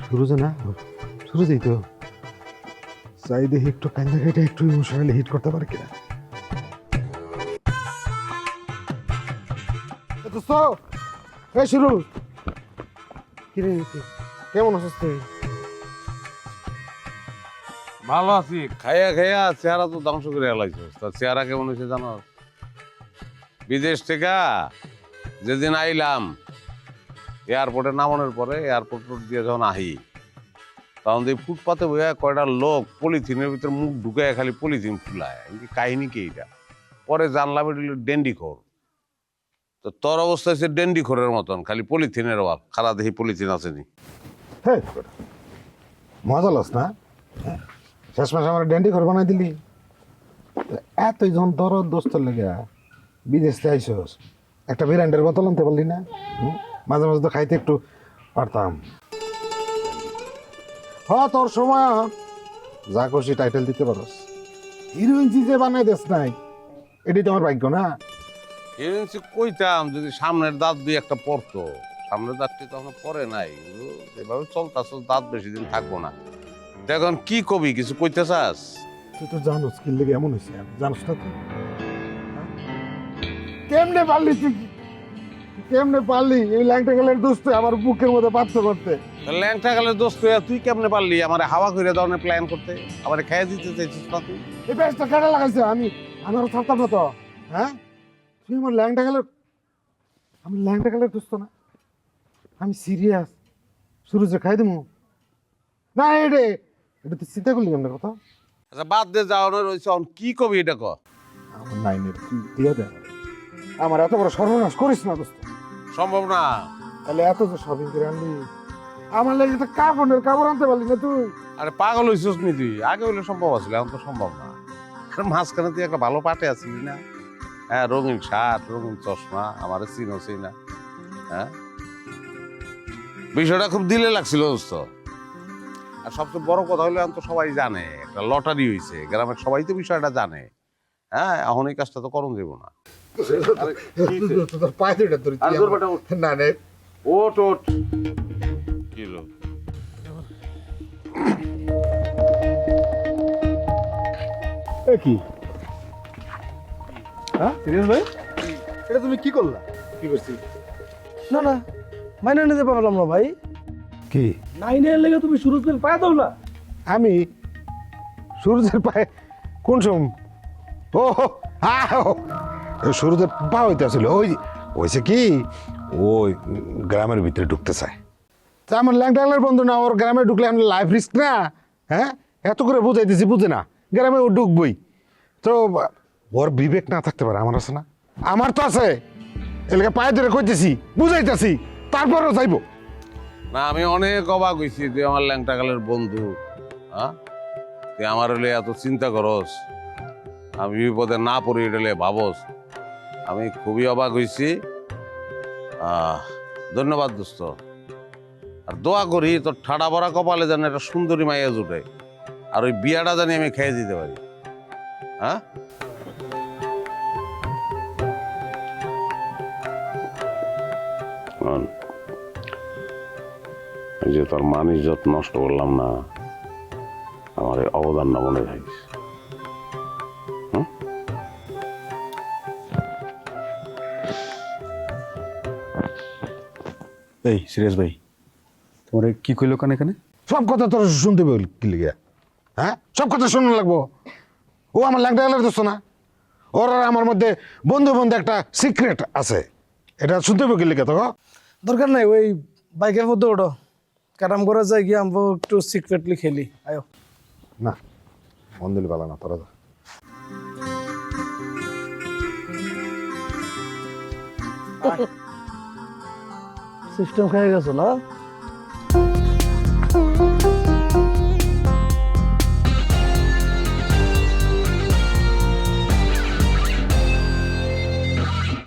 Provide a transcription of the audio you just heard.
সুরজে না সুরজেই তো চাই দেখি একটু কান্দা কেটে একটু ইমোশনালি হিট করতে পারে কিনা। দোস্ত এই শুরু কিরে কেমন আছিস তুই? ভালো আছি, খাইয়া খাইয়া চেহারা তো ধ্বংস করে এলাইছিস। তার চেহারা কেমন হয়েছে জানো? বিদেশ থেকে যেদিন আইলাম এয়ারপোর্টে নামানোর পরে এয়ারপোর্ট দিয়ে যখন আহি তখন দিয়ে ফুটপাতে বইয়া কয়টা লোক পলিথিনের ভিতরে মুখ ঢুকায় খালি পলিথিন ফুলায়। কাহিনী কি এটা? পরে জানলাম এটা ডেন্ডিখোর। তো তোর অবস্থা হচ্ছে ডেন্ডিখোরের মতন, খালি পলিথিনের অভাব। খারাপ দেখি পলিথিন আসেনি। হ্যাঁ মজা লস না, শেষ মাসে আমার ড্যান্ডি ঘর বানাই দিলি। এতই যখন তোর দোস্তর লেগে বিদেশ থেকে আইসস, একটা বিরান্ডের বোতল আনতে পারলি না? মাঝে মাঝে তো খাইতে একটু পারতাম। তোর সময় যা খুশি টাইটেল দিতে পারস, হিরোইন চিজে বানাই দেস নাই, এটি তোমার ভাগ্য না? হিরোইন কইতাম যদি সামনের দাঁত দুই একটা পড়তো। সামনের দাঁতটি তখন পরে নাই, কিন্তু এভাবে চলতাছ দাঁত বেশি দিন থাকবো না। এখন কি কবি, কিছু কইতে চাস? তুই তো জানোস কি লেগে এমন হয়েছে, জানোস না তুই? কেমনে পারলি তুই, কেমনে পারলি এই ল্যাংটা গেলের দোস্ত আমার বুকের মধ্যে পাত্র করতে? ল্যাংটা গেলে দোস্ত তুই কেমনে পারলি আমার হাওয়া করে ধরনের প্ল্যান করতে? আমার খেয়ে দিতে চাইছিস না তুই? এই ব্যাসটা কাটা লাগাইছে, আমি আরো ছাড়তাম না তো। হ্যাঁ তুই আমার ল্যাংটা গেলের, আমি ল্যাংটা গেলের দোস্ত না, আমি সিরিয়াস। শুরু যে খাই দেবো না, এটা এটা তুই চিন্তা করলি কেমন কথা? আচ্ছা বাদ দে, যাওয়ানোর রয়েছে কি কবি এটা ক? আমার নাইনের দিয়ে দে আমার, এত বড় সর্বনাশ করিস না দোস্ত। সম্ভব না। তাহলে এত যে শপিং করে আনলি, আমার লাগে একটা কাপড়ের কাপড় আনতে পারলি না তুই? আরে পাগল হইছিস নি তুই? আগে হইলে সম্ভব আছিল, এখন তো সম্ভব না। আর মাঝখানে তুই একটা ভালো পাটে আছিলি না? হ্যাঁ, রঙিন শার্ট, রঙিন চশমা, আমার চিনোছি না? হ্যাঁ, বিষয়টা খুব দিলে লাগছিল দোস্ত। আর সবচেয়ে বড় কথা হলো এখন তো সবাই জানে একটা লটারি হয়েছে, গ্রামের সবাই তো বিষয়টা জানে। হ্যাঁ, এখন এই কাজটা তো করণ দেব না। পায়ে দুইটা ধরি না রে। ওট ওট কি হলো? কি সিরিয়াস ভাই, এটা তুমি কি করলা? কি করছি? না না, মাইনে নিতে পারলাম না ভাই। কি নাইনের লেগে তুমি সুরজের পায়ে দৌড়লা? আমি সূর্যের পায়ে কোন সময়? ও সূর্যের পা হইতে আসছিল। ওই হয়েছে কি, ওই গ্রামের ভিতরে ঢুকতে চায়। তা আমার ল্যাংটাংলার বন্ধু না, ওর গ্রামে ঢুকলে আমি লাইফ রিস্ক না। হ্যাঁ, এত করে বুঝাইতেছি, বুঝে না। গ্রামে ও ঢুকবই তো, ওর বিবেক না থাকতে পারে, আমার আছে না? আমার তো আছে। এলাকা পায়ে ধরে কইতেছি, বুঝাইতেছি, তারপরও যাইবো না, আমি অনেক অবাক হয়েছি তুই আমার ল্যাংটা কালের বন্ধু। হ্যাঁ, তুই আমার হলে এত চিন্তা করস, আমি বিপদে না পড়ি এটা ভাবস। আমি খুবই অবাক হয়েছি। ধন্যবাদ দোস্ত। আর দোয়া করি তোর ঠাডা ভরা কপালে যেন একটা সুন্দরী মাইয়া জুটে, আর ওই বিয়াটা জানি আমি খেয়ে দিতে পারি। হ্যাঁ, এই যে তোর মান ইজ্জত নষ্ট করলাম না, আমার এই অবদান না মনে থাকিস। এই সিরিয়াস ভাই, তোমার কি কইলো কানে কানে? সব কথা তোর শুনতে বল কি লিগা? হ্যাঁ, সব কথা শুনুন লাগবো? ও আমার ল্যাংটা গেলার দোস্ত না, ওর আর আমার মধ্যে বন্ধু বন্ধু একটা সিক্রেট আছে, এটা শুনতে হবে কি লিগা? তো দরকার নাই, ওই বাইকের মধ্যে ওঠো, ক্যারাম করা যায় গিয়ে আমরা একটু সিক্রেটলি খেলি। আয়ো না, মন দিলে পালা না তোরা। সিস্টেম খেয়ে গেছো না?